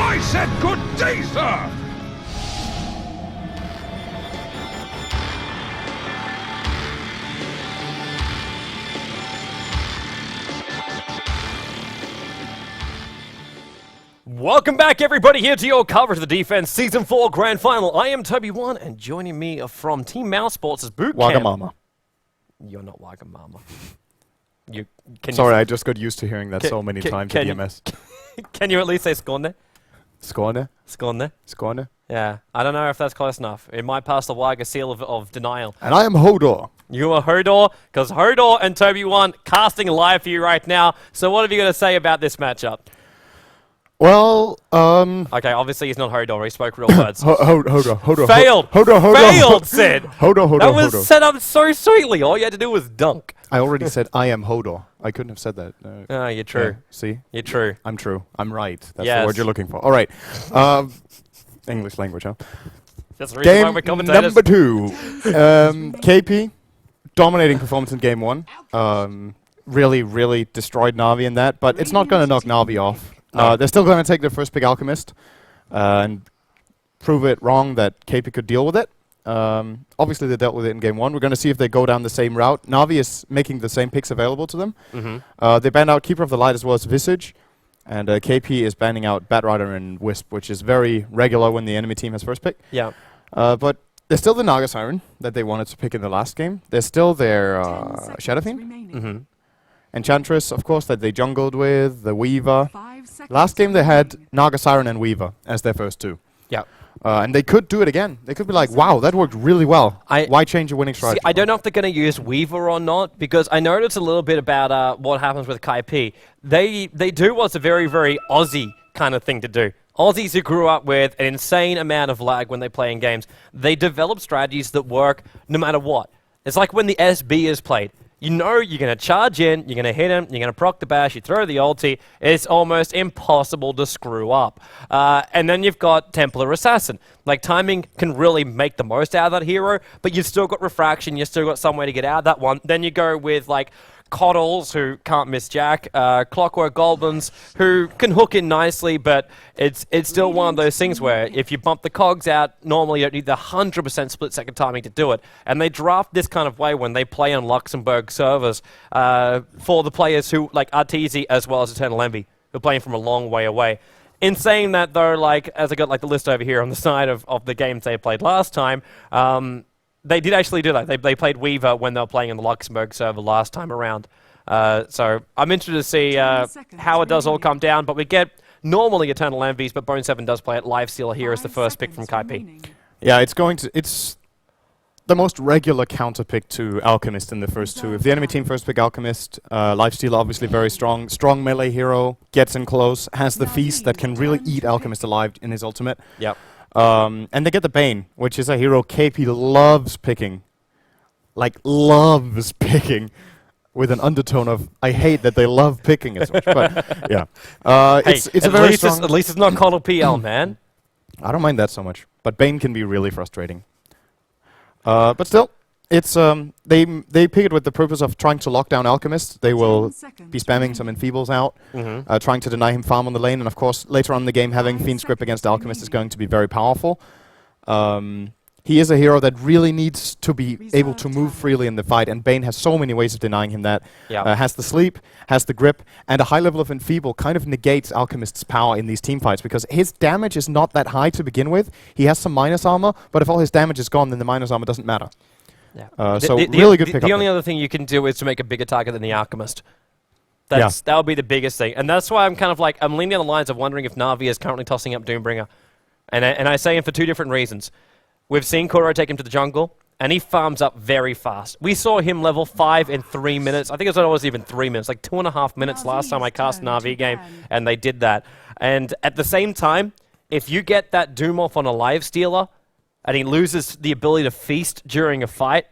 I said good day, sir! Welcome back, everybody, here to your coverage of the Defense Season 4 Grand Final. I am Toby1, and joining me from Team Mouse Sports is Boot Camp. Wagamama. You're not Wagamama. Sorry, I just got used to hearing that so many times at EMS. Can you at least say Skorne? Skorne? Skorne? Skorne? Yeah, I don't know if that's close enough. It might pass the Waga seal of denial. And I am Hodor. You are Hodor, because Hodor and Toby1 casting live for you right now. So what have you got to say about this matchup? Well, Okay, obviously he's not Hodor, he spoke real words. Hodor. Failed! Hodor. Said! Hodor. That was set up so sweetly, all you had to do was dunk. I already said I am Hodor. I couldn't have said that. You're true. Yeah, see? You're true. I'm true. I'm right. That's Yes. the word you're looking for. All right. English language, huh? That's the reason why we're Game commentators. number 2. Kaipi, dominating performance in game 1. Really destroyed Na'Vi in that, but it's not going to knock Na'Vi off. No. They're still going to take their first pick Alchemist and prove it wrong that Kaipi could deal with it. Obviously, they dealt with it in game 1. We're going to see if they go down the same route. Na'Vi is making the same picks available to them. They banned out Keeper of the Light as well as Visage. And Kaipi is banning out Batrider and Wisp, which is very regular when the enemy team has first pick. Yeah. But there's still the Naga Siren that they wanted to pick in the last game. There's still their Shadow Fiend. Enchantress, of course, that they jungled with, the Weaver. Last game they had Naga Siren and Weaver as their first two. Yeah. And they could do it again. They could be like, wow, that worked really well. Why change your winning strategy? See, I don't know if they're going to use Weaver or not, because I noticed a little bit about what happens with Kaipi. They do what's a very, very Aussie kind of thing to do. Aussies who grew up with an insane amount of lag when they play in games, they develop strategies that work no matter what. It's like when the SB is played. You know you're going to charge in, you're going to hit him, you're going to proc the bash, you throw the ulti. It's almost impossible to screw up. And then you've got Templar Assassin. Like, timing can really make the most out of that hero, but you've still got Refraction, you've still got some way to get out of that one. Then you go with, like, Coddles, who can't miss Jack, Clockwork Goblins, who can hook in nicely, but it's still one of those things where if you bump the cogs out, normally you don't need the 100% split-second timing to do it. And they draft this kind of way when they play on Luxembourg servers for the players who, like Arteezy as well as Eternal Envy, who are playing from a long way away. In saying that, though, like, as I got like the list over here on the side of the games they played last time, they did actually do that. They played Weaver when they were playing on the Luxembourg server last time around. So I'm interested to see how it does all come down. But we get normally Eternal Envies, but Bone 7 does play it. Lifestealer here as the first pick from Kaipi. Yeah, it's the most regular counter pick to Alchemist in the first two. If the enemy team first pick Alchemist, Lifestealer obviously very strong. Strong melee hero, gets in close, has the Feast that can really eat Alchemist alive in his ultimate. Yep. And they get the Bane, which is a hero Kaipi loves picking. Like, loves picking. With an undertone of, I hate that they love picking as much. But, yeah. Hey, it's a very strong... At least it's not Coddle PL, man. I don't mind that so much. But Bane can be really frustrating. But still, it's they pick it with the purpose of trying to lock down Alchemist. They will be spamming some Enfeebles out, trying to deny him farm on the lane, and of course later on in the game having Fiend's Grip against Alchemist is going to be very powerful. He is a hero that really needs to be able to move freely in the fight, and Bane has so many ways of denying him that. Has the sleep, has the grip, and a high level of Enfeeble kind of negates Alchemist's power in these team fights, because his damage is not that high to begin with. He has some minus armor, but if all his damage is gone, then the minus armor doesn't matter. Yeah. So really good pickup. The only other thing you can do is to make a bigger target than the Alchemist. That would be the biggest thing. And that's why I'm kind of like, I'm leaning on the lines of wondering if Na'Vi is currently tossing up Doombringer. And I say him for two different reasons. We've seen Kuro take him to the jungle, and he farms up very fast. We saw him level 5 in 3 minutes. I think it was even 3 minutes, like 2.5 minutes last time I cast an RV game, and they did that. And at the same time, if you get that Doom off on a Lifestealer, and he loses the ability to feast during a fight,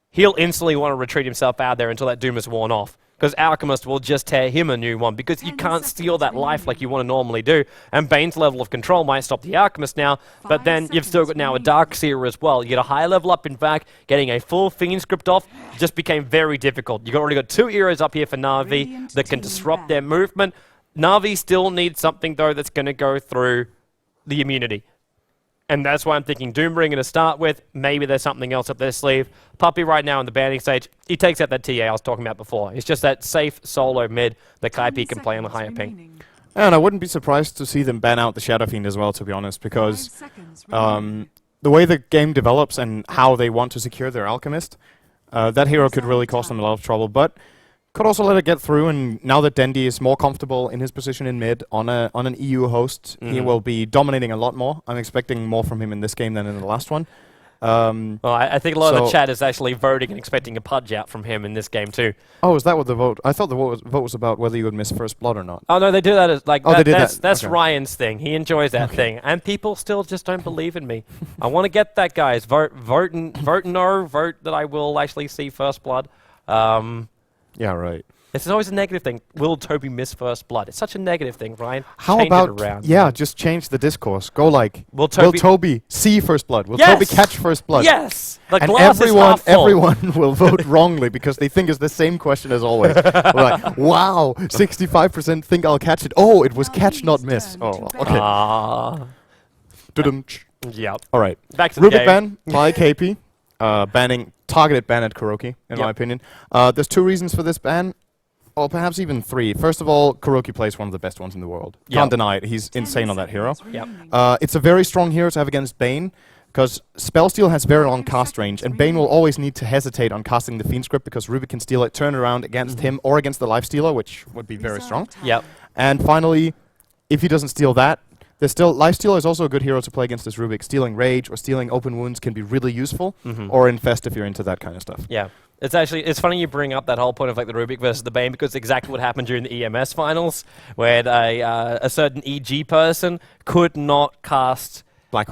he'll instantly want to retreat himself out there until that Doom is worn off. Because Alchemist will just tear him a new one, because you can't steal that life like you want to normally do. And Bane's level of control might stop the Alchemist now, but then you've still got now a Darkseer as well. You get a high level up in back, getting a full Fiend script off just became very difficult. You've already got two heroes up here for Na'Vi that can disrupt their movement. Na'Vi still needs something, though, that's going to go through the immunity. And that's why I'm thinking Doombringer to start with. Maybe there's something else up their sleeve. Puppey right now in the banning stage, he takes out that TA I was talking about before. It's just that safe solo mid that Kaipi can play on a higher ping. And I wouldn't be surprised to see them ban out the Shadow Fiend as well, to be honest, because the way the game develops and how they want to secure their Alchemist, that hero could really cause them a lot of trouble. But could also let it get through, and now that Dendi is more comfortable in his position in mid on an EU host, he will be dominating a lot more. I'm expecting more from him in this game than in the last one. Well, I think a lot of the chat is actually voting and expecting a pudge out from him in this game too. Oh, is that what the vote? I thought the vote was about whether you would miss first blood or not. Oh no, they do that as like they did that's okay. Ryan's thing. He enjoys that thing, and people still just don't believe in me. I want to get that, guys. Vote that I will actually see first blood. Yeah, right. This is always a negative thing. Will Toby miss first blood? It's such a negative thing, Ryan. How Change about it around. just change the discourse. Go like, Will Toby see first blood? Will Toby catch first blood? Yes. The and glass is half full. everyone will vote wrongly because they think it's the same question as always. We're like, wow, 65% think I'll catch it. Oh, it was catch, not miss. Oh, okay. Yep. All right. Back to the Rubik game. ban by KP. Banning targeted ban at Kuroki, in my opinion. There's 2 reasons for this ban. Or perhaps even 3. First of all, Kuroki plays one of the best ones in the world. Can't deny it. He's insane on that hero. It's a very strong hero to have against Bane, because Spellsteal has very long cast range, and Bane will always need to hesitate on casting the Fiend Script because Rubik can steal it, turn it around against him or against the Lifestealer, which would be very strong. And finally, if he doesn't steal that, there's still Lifestealer is also a good hero to play against this Rubik. Stealing Rage or stealing Open Wounds can be really useful, or Infest if you're into that kind of stuff. Yeah. It's funny you bring up that whole point of like the Rubik versus the Bane, because it's exactly what happened during the EMS finals, where a certain EG person could not cast Black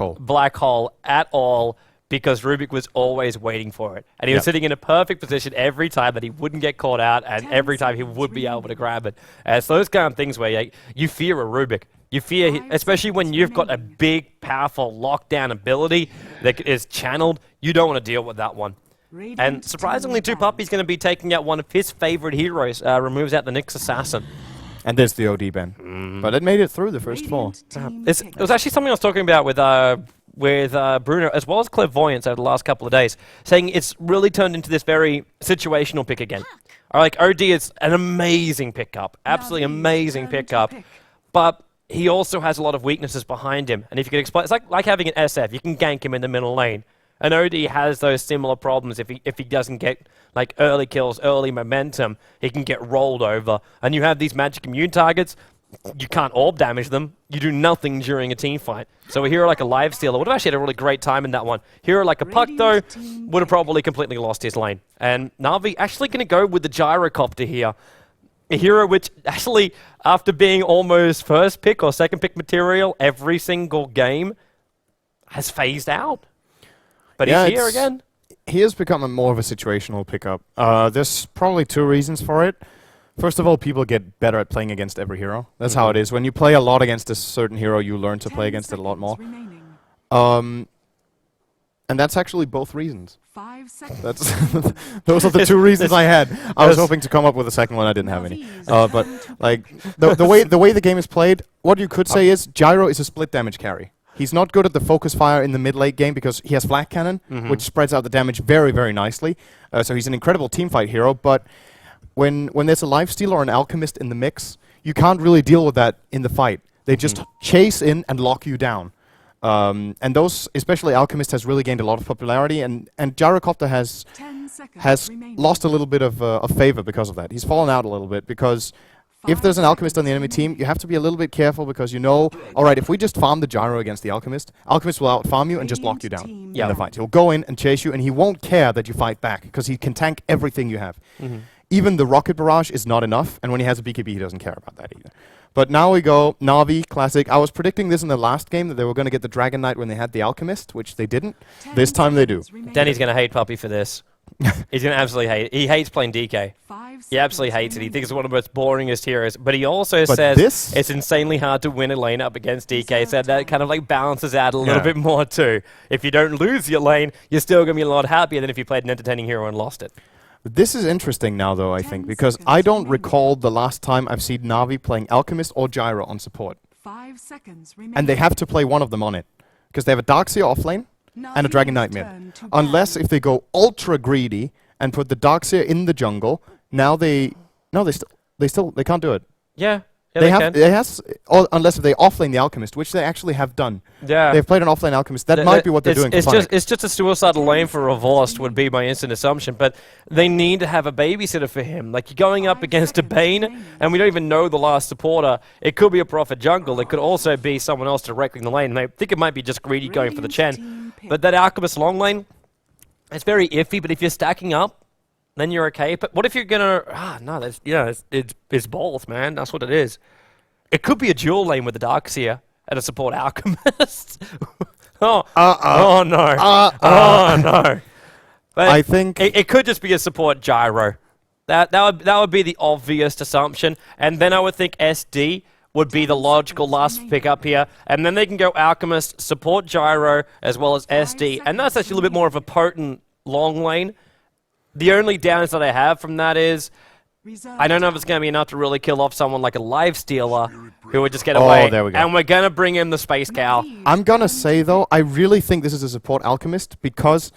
Hole at all because Rubik was always waiting for it. And he was sitting in a perfect position every time that he wouldn't get caught out, and every time he would be able to grab it. So those kind of things where you fear a Rubik. You fear, especially when you've got a big, powerful lockdown ability that is channeled, you don't want to deal with that one. And surprisingly, too, Puppey's going to be taking out one of his favorite heroes, removes out the Nyx Assassin. And there's the OD ban. But it made it through the first 4. It was actually something I was talking about with Bruno, as well as Clairvoyance over the last couple of days, saying it's really turned into this very situational pick again. Like, OD is an amazing pickup, absolutely amazing pickup, but he also has a lot of weaknesses behind him. And if you could explain, it's like having an SF. You can gank him in the middle lane. And OD has those similar problems. If he doesn't get like early kills, early momentum, he can get rolled over. And you have these magic immune targets. You can't orb damage them. You do nothing during a team fight. So a hero like a Lifestealer would have actually had a really great time in that one. Hero like a Puck, though, would have probably completely lost his lane. And Na'Vi actually going to go with the Gyrocopter here. A hero which actually, after being almost first pick or second pick material every single game, has phased out. But he's here again. He has become more of a situational pickup. There's probably 2 reasons for it. First of all, people get better at playing against every hero. That's how it is. When you play a lot against a certain hero, you learn to play against it a lot more. And that's actually both reasons. 5 seconds. Those are the 2 reasons I had. I was hoping to come up with a second one. I didn't have any. But like the way the game is played, what you could say is Gyro is a split damage carry. He's not good at the focus fire in the mid-late game because he has Flak Cannon, which spreads out the damage very, very nicely. So he's an incredible teamfight hero, but when there's a Lifestealer or an Alchemist in the mix, you can't really deal with that in the fight. They just chase in and lock you down. And those, especially Alchemist, has really gained a lot of popularity, and Gyrocopter has lost a little bit of favor because of that. He's fallen out a little bit because if there's an Alchemist on the enemy team, you have to be a little bit careful because you know, alright, if we just farm the Gyro against the Alchemist, Alchemist will out-farm you and just lock you down in the fight. He'll go in and chase you, and he won't care that you fight back because he can tank everything you have. Even the Rocket Barrage is not enough, and when he has a BKB, he doesn't care about that either. But now we go, Na'Vi, classic. I was predicting this in the last game, that they were going to get the Dragon Knight when they had the Alchemist, which they didn't. This time they do. Danny's going to hate Puppey for this. He's going to absolutely hate it. He hates playing DK. He absolutely hates it. He thinks it's one of the most boringest heroes. But he also says it's insanely hard to win a lane up against DK, so that kind of like balances out a little bit more too. If you don't lose your lane, you're still going to be a lot happier than if you played an entertaining hero and lost it. This is interesting now, though, I think, because I don't recall the last time I've seen Na'Vi playing Alchemist or Gyro on support. 5 seconds remaining. And they have to play one of them on it. Because they have a Darkseer offlane and a Dragon Knight mid. Unless if they go ultra greedy and put the Darkseer in the jungle, now they can't do it. Yeah. Unless if they offlane the Alchemist, which they actually have done. Yeah. They've played an offlane Alchemist. That might be what they're doing. It's just a suicidal lane for Revorsed would be my instant assumption, but they need to have a babysitter for him. Like, you're going up against a Bane, and we don't even know the last supporter. It could be a Prophet jungle. It could also be someone else directly in the lane. And I think it might be just greedy going for the Chen. But that Alchemist long lane, it's very iffy, but if you're stacking up, then you're okay. But what if you're gonna... no, that's, it's both, man. That's what it is. It could be a dual lane with the Darkseer and a support Alchemist. Oh no. Oh no. But I think... It could just be a support Gyro. That would be the obvious assumption. And then I would think SD would be the logical last pickup here. And then they can go Alchemist, support Gyro, as well as SD. And that's actually a little bit more of a potent long lane. The only downside I have from that is I don't know if it's going to be enough to really kill off someone like a Lifestealer who would just get away. Oh, there we go. And we're going to bring in the Space Cow. I'm going to say, though, I really think this is a support Alchemist because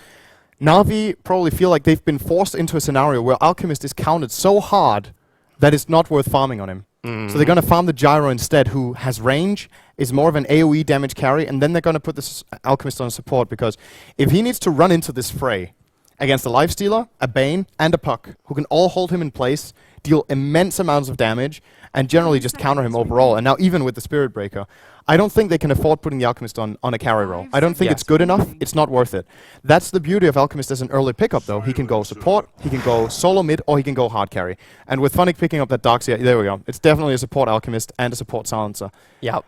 Na'Vi probably feel like they've been forced into a scenario where Alchemist is counted so hard that it's not worth farming on him. So they're going to farm the Gyro instead, who has range, is more of an AoE damage carry, and then they're going to put this Alchemist on support because if he needs to run into this fray against a Lifestealer, a Bane, and a Puck, who can all hold him in place, deal immense amounts of damage, and generally just counter him overall. And now even with the Spirit Breaker, I don't think they can afford putting the Alchemist on a carry roll. I don't think it's good enough. It's not worth it. That's the beauty of Alchemist as an early pickup, though. He can go support, he can go solo mid, or he can go hard carry. And with Funnick picking up that Darkseer, there we go. It's definitely a support Alchemist and a support Silencer. Yep.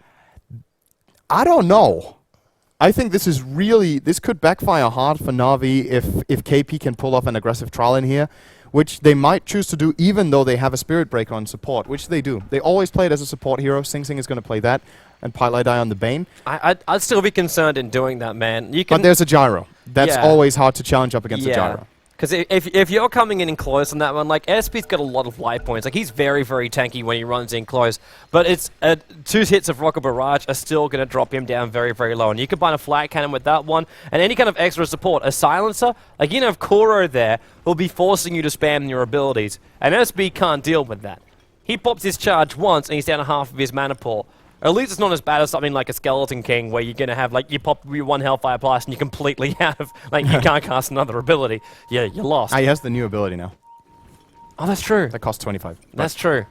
I don't know. I think this could backfire hard for Na'Vi if KP can pull off an aggressive trial in here, which they might choose to do even though they have a Spirit Breaker on support, which they do. They always play it as a support hero. Sing Sing is going to play that, and Pilot Eye on the Bane. I'd still be concerned in doing that, man. But there's a Gyro. That's always hard to challenge up against a Gyro. Because if you're coming in close on that one, like, SP's got a lot of life points. Like, he's very, very tanky when he runs in close. But it's 2 hits of Rocket Barrage are still going to drop him down very, very low. And you combine a Flat Cannon with that one, and any kind of extra support. A Silencer, like, you know, if Kuro there will be forcing you to spam your abilities. And SB can't deal with that. He pops his charge once, and he's down to half of his mana pool. At least it's not as bad as something like a Skeleton King, where you're going to have, like, you pop your 1 Hellfire Blast and you completely have, like, you can't cast another ability. Yeah, you're lost. He has the new ability now. Oh, that's true. That costs 25. That's true.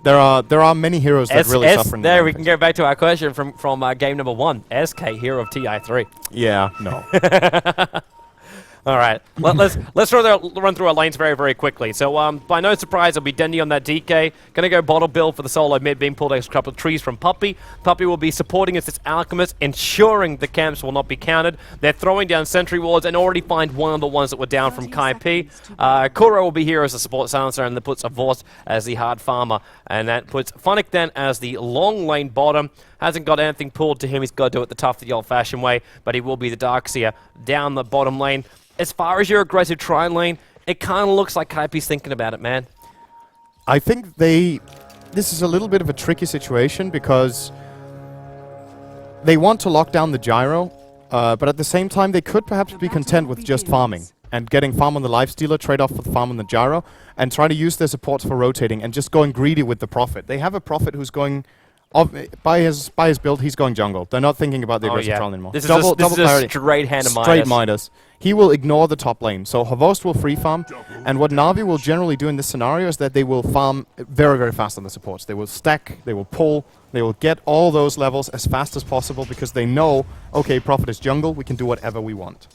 There are many heroes that really suffer in there, we can go back to our question from game number 1. SK, hero of TI3. Yeah, no. All right, let's run through our lanes very, very quickly. So by no surprise, it'll be Dendy on that DK. Going to go bottle build for the solo mid, being pulled a couple of trees from Puppy. Puppy will be supporting as this Alchemist, ensuring the camps will not be countered. They're throwing down sentry wards and already find one of the ones that were down from Kaipi. Kuro will be here as a support silencer, and that puts Avort as the hard farmer. And that puts Funnick then as the long lane bottom. Hasn't got anything pulled to him. He's got to do it the tough, the old-fashioned way, but he will be the Darkseer down the bottom lane. As far as your aggressive try lane, it kind of looks like Kaipi's thinking about it, man. I think this is a little bit of a tricky situation because they want to lock down the Gyro, but at the same time they could perhaps be content with just farming and getting farm on the Lifestealer, trade off for the farm on the Gyro, and try to use their supports for rotating and just going greedy with the Prophet. They have a Prophet who's going... by his build, he's going jungle. They're not thinking about the aggressive trial anymore. This is a straight hand of Midas. Straight Midas. He will ignore the top lane. So Havost will free farm, and what Na'Vi will generally do in this scenario is that they will farm very, very fast on the supports. They will stack, they will pull, they will get all those levels as fast as possible because they know, okay, Prophet is jungle, we can do whatever we want.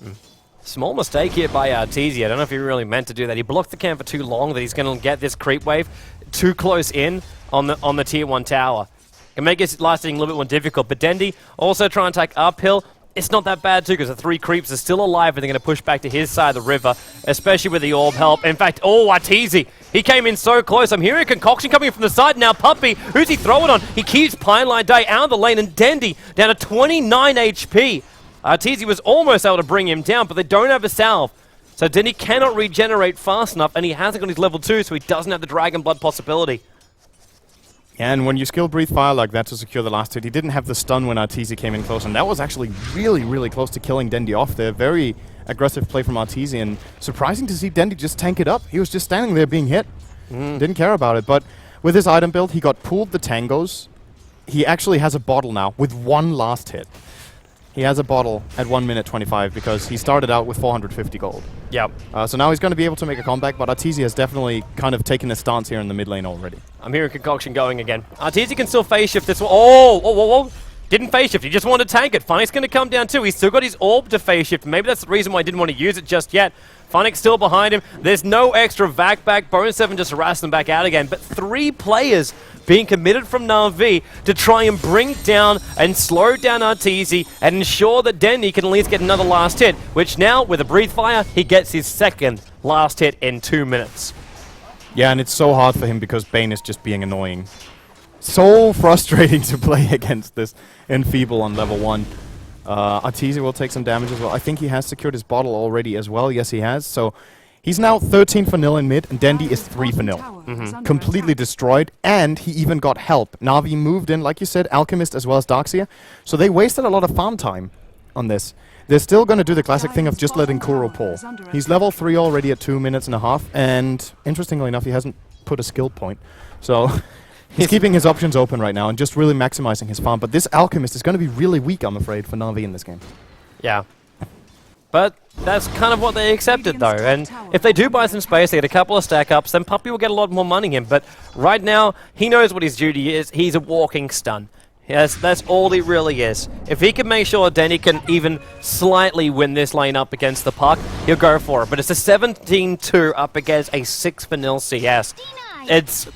Small mistake here by Arteezy. I don't know if he really meant to do that. He blocked the camp for too long that he's going to get this creep wave too close in on the tier 1 tower. Can make it lasting a little bit more difficult, but Dendy also trying to take uphill. It's not that bad too, because the 3 creeps are still alive and they're going to push back to his side of the river, especially with the orb help. In fact, Arteezy, he came in so close. I'm hearing a concoction coming from the side now. Puppy, who's he throwing on? He keeps Pineline Day out of the lane, and Dendy down to 29 HP. Arteezy was almost able to bring him down, but they don't have a salve. So Denny cannot regenerate fast enough, and he hasn't got his level 2, so he doesn't have the Dragon Blood possibility. And when you skill Breathe Fire like that to secure the last hit, he didn't have the stun when Arteezy came in close, and that was actually really, really close to killing Dendi off there. Very aggressive play from Arteezy, and surprising to see Dendi just tank it up. He was just standing there being hit. Didn't care about it, but with his item build, he got pooled the tangos. He actually has a bottle now with one last hit. He has a bottle at 1 minute 25 because he started out with 450 gold. Yep. So now he's going to be able to make a comeback, but Arteezy has definitely kind of taken a stance here in the mid lane already. I'm hearing Concoction going again. Arteezy can still phase shift this one. Oh! Didn't phase shift. He just wanted to tank it. Funny's going to come down too. He's still got his orb to phase shift. Maybe that's the reason why he didn't want to use it just yet. Funny's still behind him. There's no extra vac back. Bone 7 just harassed them back out again. But 3 players being committed from Na'Vi to try and bring down and slow down Arteezy and ensure that Denny can at least get another last hit, which now, with a Breathe Fire, he gets his second last hit in 2 minutes. Yeah, and it's so hard for him because Bane is just being annoying. So frustrating to play against this Enfeeble on level 1. Arteezy will take some damage as well. I think he has secured his bottle already as well. Yes, he has. So he's now 13 for nil in mid, and Dendi is 3 for nil. Completely destroyed, and he even got help. Na'Vi moved in, like you said, Alchemist as well as Darkseer. So they wasted a lot of farm time on this. They're still going to do the classic thing of just letting Kuro pull. He's level 3 already at 2 minutes and a half, and interestingly enough, he hasn't put a skill point. So he's keeping his options open right now and just really maximizing his farm. But this Alchemist is going to be really weak, I'm afraid, for Na'Vi in this game. Yeah. But that's kind of what they accepted, though. And if they do buy some space, they get a couple of stack-ups, then Puppy will get a lot more money in. But right now, he knows what his duty is. He's a walking stun. Yes, that's all he really is. If he can make sure Denny can even slightly win this lane up against the puck, he'll go for it. But it's a 17-2 up against a 6-0 CS. It's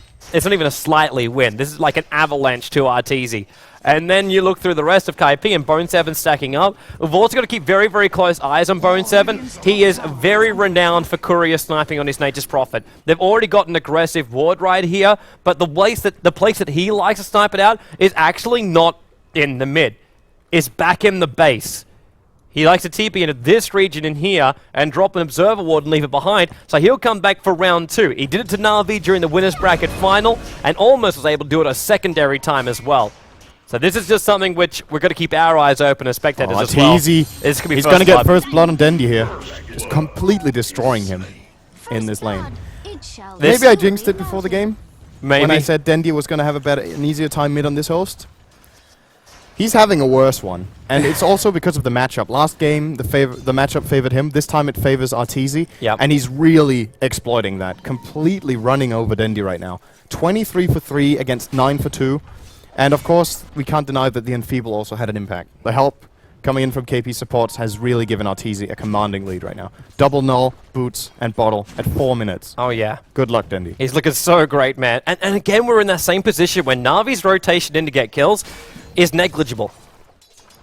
not even a slightly win. This is like an avalanche to Arteezy. And then you look through the rest of Kaipi and Bone 7 stacking up. We've also got to keep very, very close eyes on Bone 7. He is very renowned for courier sniping on his Nature's Prophet. They've already got an aggressive ward right here, but the place that he likes to snipe it out is actually not in the mid. It's back in the base. He likes to TP into this region in here and drop an Observer Ward and leave it behind, so he'll come back for round 2. He did it to Na'Vi during the Winners Bracket final and almost was able to do it a secondary time as well. So this is just something which we're going to keep our eyes open as spectators as well. He's going to get first blood on Dendi here. Just completely destroying him in this lane. Maybe I jinxed it before the game. Maybe. When I said Dendi was going to have an easier time mid on this host. He's having a worse one. And it's also because of the matchup. Last game, the matchup favored him. This time it favors Arteezy. Yep. And he's really exploiting that. Completely running over Dendi right now. 23 for 3 against 9 for 2. And of course, we can't deny that the Enfeeble also had an impact. The help coming in from KP supports has really given Arteezy a commanding lead right now. Double null, boots, and bottle at 4 minutes. Oh yeah. Good luck, Dendi. He's looking so great, man. And again, we're in that same position when Na'Vi's rotation in to get kills is negligible.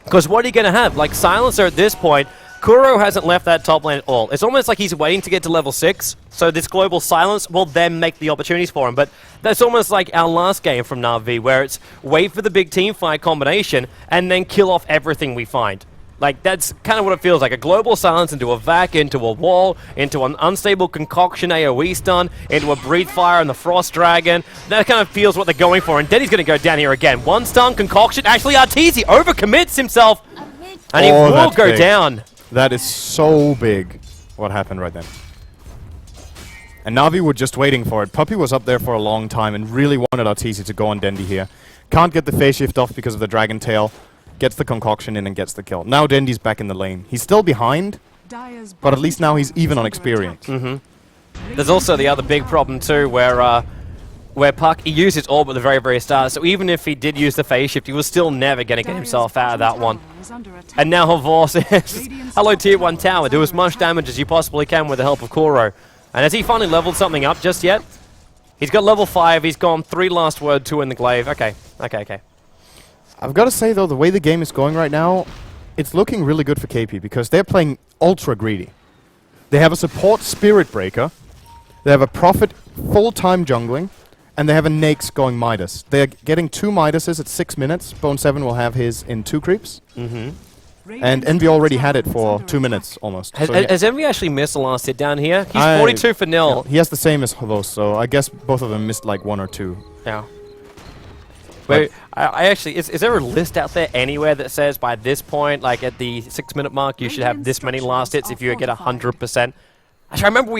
Because what are you going to have? Like, Silencer at this point, Kuro hasn't left that top lane at all. It's almost like he's waiting to get to level 6, so this global silence will then make the opportunities for him. But that's almost like our last game from Na'Vi, where it's wait for the big team fight combination and then kill off everything we find. Like, that's kind of what it feels like. A global silence into a vac, into a wall, into an unstable concoction AoE stun, into a Breathe Fire and the Frost Dragon. That kind of feels what they're going for. And Denny's going to go down here again. One stun, concoction. Actually, Arteezy overcommits himself. And he will go down. That is so big, what happened right then. And Na'Vi were just waiting for it. Puppy was up there for a long time and really wanted Arteezy to go on Dendi here. Can't get the phase shift off because of the Dragon Tail. Gets the concoction in and gets the kill. Now Dendi's back in the lane. He's still behind, but at least now he's even on experience. There's also the other big problem too, where Puck, he used his orb at the very, very start, so even if he did use the phase shift, he was still never going to get himself out of that one. And now Havor says, hello tier 1 tower, do as much damage as you possibly can with the help of Kuro. And has he finally leveled something up just yet? He's got level 5, he's gone 3 last word, 2 in the glaive. Okay. I've got to say though, the way the game is going right now, it's looking really good for KP because they're playing ultra greedy. They have a support Spirit Breaker, they have a Prophet full-time jungling, and they have a Nake's going Midas. They're getting 2 Midases at 6 minutes. Bone 7 will have his in 2 creeps. And Envy already had it for 2 minutes almost. Has Envy actually missed the last hit down here? He's 42 for nil. Yeah, he has the same as Havos, so I guess both of them missed like 1 or 2. Yeah. Wait, I actually, is there a list out there anywhere that says by this point, like at the 6-minute mark, you should have this many last hits if you get 100%? Actually, I remember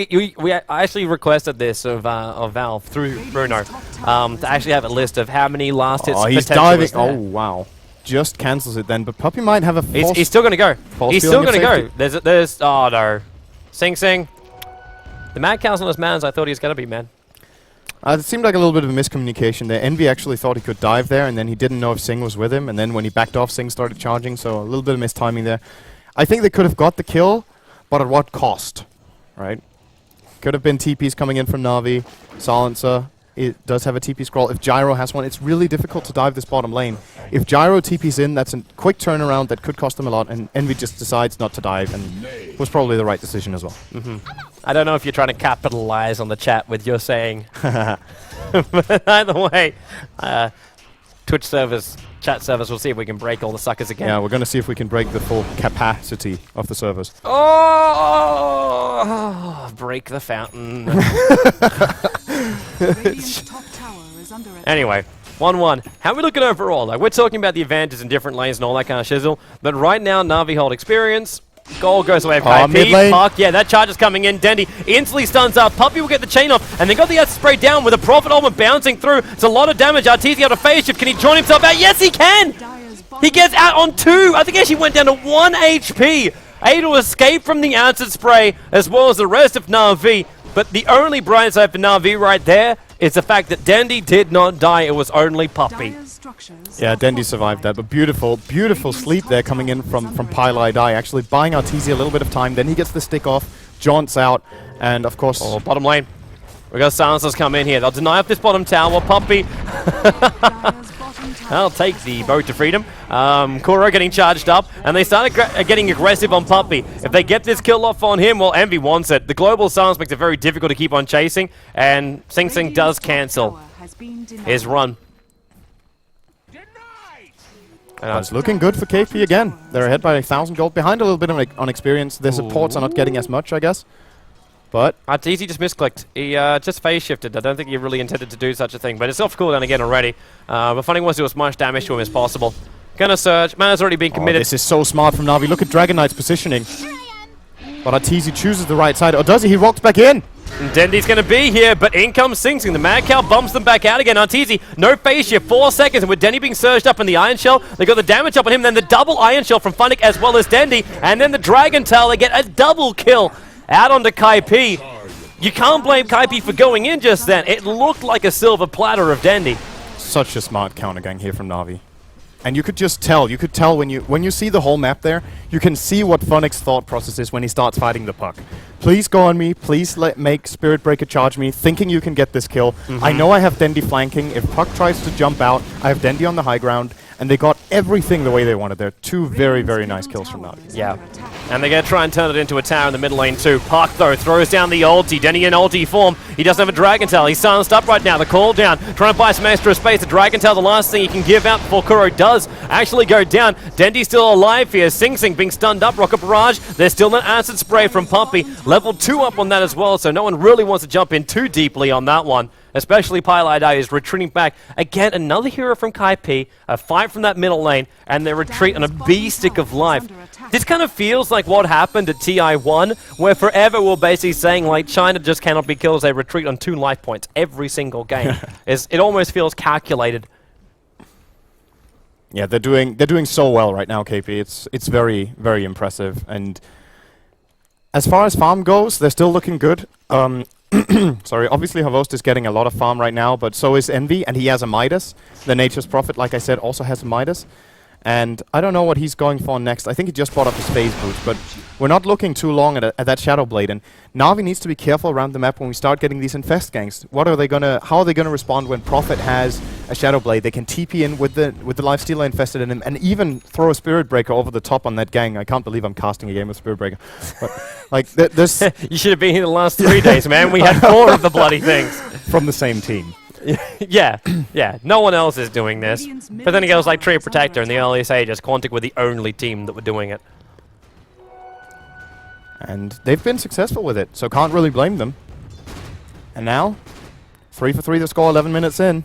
I actually requested this of Valve through Bruno to actually have a list of how many last hits. Oh, he's diving. Oh, wow. Just cancels it then, but Puppy might have a false... He's still going to go. He's still going to go. There's... Oh, no. Sing Sing. The Mad Cow's not as mad as I thought he was going to be, man. It seemed like a little bit of a miscommunication there. Envy actually thought he could dive there, and then he didn't know if Sing was with him, and then when he backed off, Sing started charging, so a little bit of mistiming there. I think they could have got the kill, but at what cost, right? Could have been TPs coming in from Na'Vi, Silencer. It does have a TP scroll. If Gyro has one, it's really difficult to dive this bottom lane. If Gyro TPs in, that's a quick turnaround that could cost them a lot, and Envy just decides not to dive, and was probably the right decision as well. I don't know if you're trying to capitalize on the chat with your saying. But either way, Twitch servers, chat servers, we'll see if we can break all the suckers again. Yeah, we're going to see if we can break the full capacity of the servers. Oh! Break the fountain. Anyway, 1-1. How are we looking overall? Like, we're talking about the advantages in different lanes and all that kind of shizzle, but right now, Na'Vi hold experience. Goal goes away from Kaipi. Puck, yeah, that charge is coming in. Dendy instantly stuns up. Puppy will get the chain off, and they got the acid spray down with a Prophet Ultimate bouncing through. It's a lot of damage. Arteezy out of phase shift. Can he join himself out? Yes, he can! He gets out on 2. I think he actually went down to 1 HP. Able to escape from the acid spray, as well as the rest of Na'Vi. But the only bright side for Na'Vi right there is the fact that Dendy did not die. It was only Puppy. Yeah, Dendy survived that, but beautiful, beautiful sleep there coming in from Pylai Die, actually buying Arteezy a little bit of time. Then he gets the stick off, jaunts out, and of course... Oh, bottom lane. We got Silencers come in here. They'll deny up this bottom tower. Puppy. I'll take the boat to freedom. Kuro getting charged up, and they started getting aggressive on Puppy. If they get this kill off on him, well, Envy wants it. The global silence makes it very difficult to keep on chasing, and Sing Sing does cancel his run. It's looking good for KP again. They're ahead by 1,000 gold, behind a little bit on experience. Their supports are not getting as much, I guess. But Arteezy just misclicked. He just phase shifted. I don't think he really intended to do such a thing, but it's off cooldown again already. But funny was do as much damage to him as possible. Gonna surge. Mana's already been committed. This is so smart from Na'Vi. Look at Dragon Knight's positioning. But Arteezy chooses the right side. Or does he? He rocks back in. And Dendy's going to be here, but in comes Sing Sing. The Mad Cow bumps them back out again. Arteezy, no phase shift, 4 seconds. And with Dendy being surged up in the Iron Shell, they got the damage up on him. Then the double Iron Shell from Funnick as well as Dendy. And then the Dragon Tail, they get a double kill out onto Kaipi. You can't blame Kaipi for going in just then. It looked like a silver platter of Dendy. Such a smart counter gang here from Na'Vi. And you could just tell, when you see the whole map there, you can see what Funnick's thought process is when he starts fighting the puck. Please go on me, please make Spirit Breaker charge me, thinking you can get this kill. I know I have Dendy flanking. If Puck tries to jump out, I have Dendy on the high ground, and they got everything the way they wanted there. 2 very, very nice kills from Na'Vi. Yeah. And they're going to try and turn it into a tower in the middle lane too. Puck, though, throws down the ulti. Denny in ulti form. He doesn't have a Dragon Tail. He's silenced up right now. The call down. Trying to buy some extra space. The Dragon Tail, the last thing he can give out before Kuro does actually go down. Dendy's still alive here. Sing Sing being stunned up. Rocket Barrage. There's still an acid spray from Puppy. Level 2 up on that as well, so no one really wants to jump in too deeply on that one. Especially Pylai is retreating back. Again, another hero from Kaipi, a fight from that middle lane, and they retreat on a B-stick of life. This kind of feels like what happened at TI1, where forever we're basically saying, like, China just cannot be killed as they retreat on 2 life points every single game. It almost feels calculated. Yeah, they're doing so well right now, KP. It's very, very impressive. And as far as farm goes, they're still looking good. Sorry, obviously Havost is getting a lot of farm right now, but so is Envy, and he has a Midas. The Nature's Prophet, like I said, also has a Midas. And I don't know what he's going for next. I think he just bought up his phase boost, but we're not looking too long at that Shadow Blade. And Na'Vi needs to be careful around the map when we start getting these infest ganks. How are they gonna respond when Prophet has a Shadow Blade? They can TP in with the Lifestealer infested in him, and even throw a Spirit Breaker over the top on that gang. I can't believe I'm casting a game with Spirit Breaker. But like there's you should have been here the last 3 days, man. We had 4 of the bloody things from the same team. Yeah, yeah. No one else is doing this. But then again, it was like Tree Protector in the early stages. Quantic were the only team that were doing it. And they've been successful with it, so can't really blame them. And now, 3 for 3 to score 11 minutes in.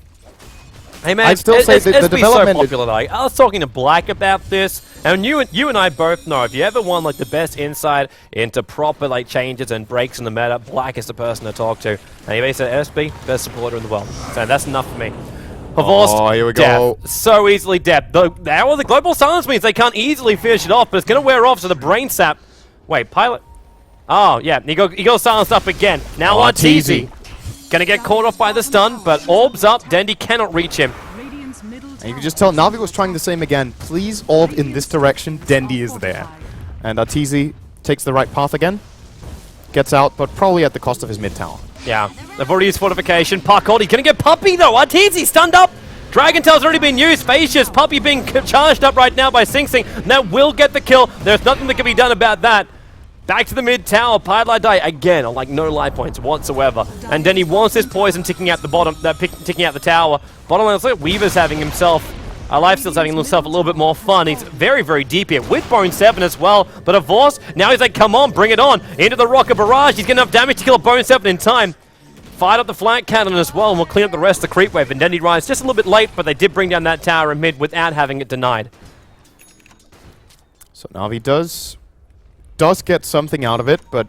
Hey man, I'd still say that the development so popular. Like, I was talking to Black about this, and you and I both know if you ever want like the best insight into proper like changes and breaks in the meta, Black is the person to talk to. And he basically said, SB, best supporter in the world. So that's enough for me. Oh, here we go. Death. So easily death. The global silence means they can't easily finish it off, but it's going to wear off, so the brain sap. Wait, pilot? Oh, yeah, he goes silenced up again. Now Arteezy. Gonna get caught off by the stun, but orbs up. Dendi cannot reach him. And you can just tell Na'Vi was trying the same again. Please orb in this direction. Dendi is there. And Arteezy takes the right path again. Gets out, but probably at the cost of his mid tower. Yeah, they've already used fortification. Parkour, he's gonna get Puppy though. Arteezy stunned up. Dragon Tail's already been used. Spacious. Puppy being charged up right now by Sing Sing. That will get the kill. There's nothing that can be done about that. Back to the mid tower, Piedlight die again, like no life points whatsoever. And then he wants this poison ticking out the bottom, ticking out the tower. Bottom line, looks like Weaver's having himself, Lifesteal's having himself a little bit more fun. He's very, very deep here with Bone 7 as well. But of course, now he's like, come on, bring it on. Into the Rocket Barrage, he's getting enough damage to kill a Bone 7 in time. Fired up the flank cannon as well, and we'll clean up the rest of the creep wave. And Dendi Rise just a little bit late, but they did bring down that tower in mid without having it denied. So Na'Vi does get something out of it, but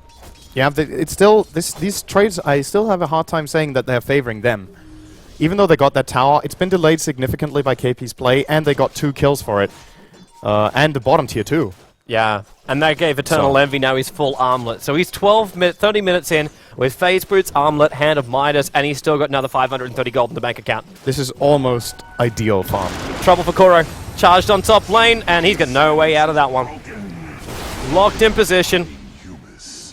yeah, it's still these trades. I still have a hard time saying that they're favoring them, even though they got that tower. It's been delayed significantly by KP's play, and they got 2 kills for it, and the bottom tier too. Yeah, and that gave Eternal Envy now his full armlet. So he's 30 minutes in with Phase Boots, armlet, Hand of Midas, and he's still got another 530 gold in the bank account. This is almost ideal farm. Trouble for Kuro. Charged on top lane, and he's got no way out of that one. Locked in position,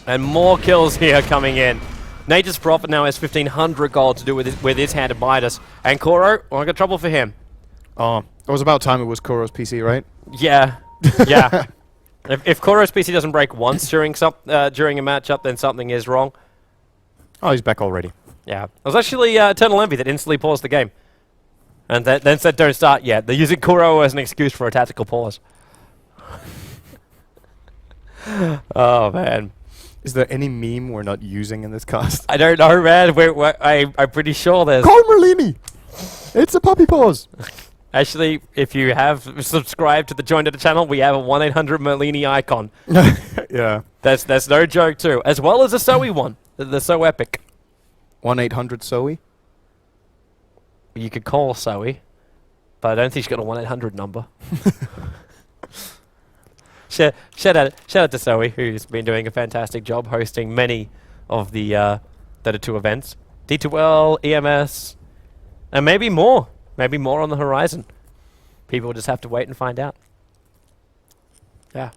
and more kills here coming in. Nature's Prophet now has 1,500 gold to do with his Hand of Midas. And Kuro, well, I got trouble for him. Oh, it was about time it was Kuro's PC, right? Yeah, yeah. If Kuro's PC doesn't break once during a matchup, then something is wrong. Oh, he's back already. Yeah. It was actually Eternal Envy that instantly paused the game. And then said don't start yet. They're using Kuro as an excuse for a tactical pause. Oh, man. Is there any meme we're not using in this cast? I don't know, man. I'm pretty sure there's... Call Merlini! It's a puppy pause! Actually, if you have subscribed to the Join to the channel, we have a 1-800-Merlini icon. Yeah. That's no joke, too. As well as a Zoe one. The So Epic. 1-800-Zoe? You could call Zoe, but I don't think she's got a 1-800 number. Shout out to Zoe, who's been doing a fantastic job hosting many of the Dota 2 events. D2L, EMS, and maybe more. Maybe more on the horizon. People just have to wait and find out. Yeah.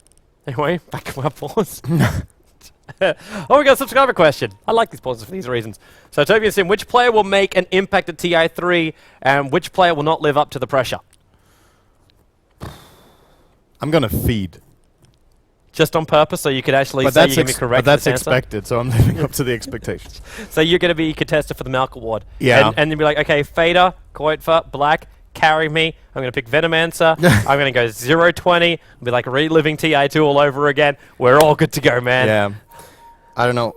Anyway, back to our pause. Oh, we got a subscriber question. I like these pauses for these reasons. So, Toby and Sim, which player will make an impact at TI3, and which player will not live up to the pressure? I'm gonna feed. Just on purpose, so you could actually say you're going to be correct. But that's expected, so I'm living up to the expectations. So you're going to be contested for the Malk Award. Yeah. And you'll be like, okay, Fader, Koitfa, Black, carry me. I'm going to pick Venomancer. I'm going to go 0-20. I'll be like reliving TI2 all over again. We're all good to go, man. Yeah. I don't know.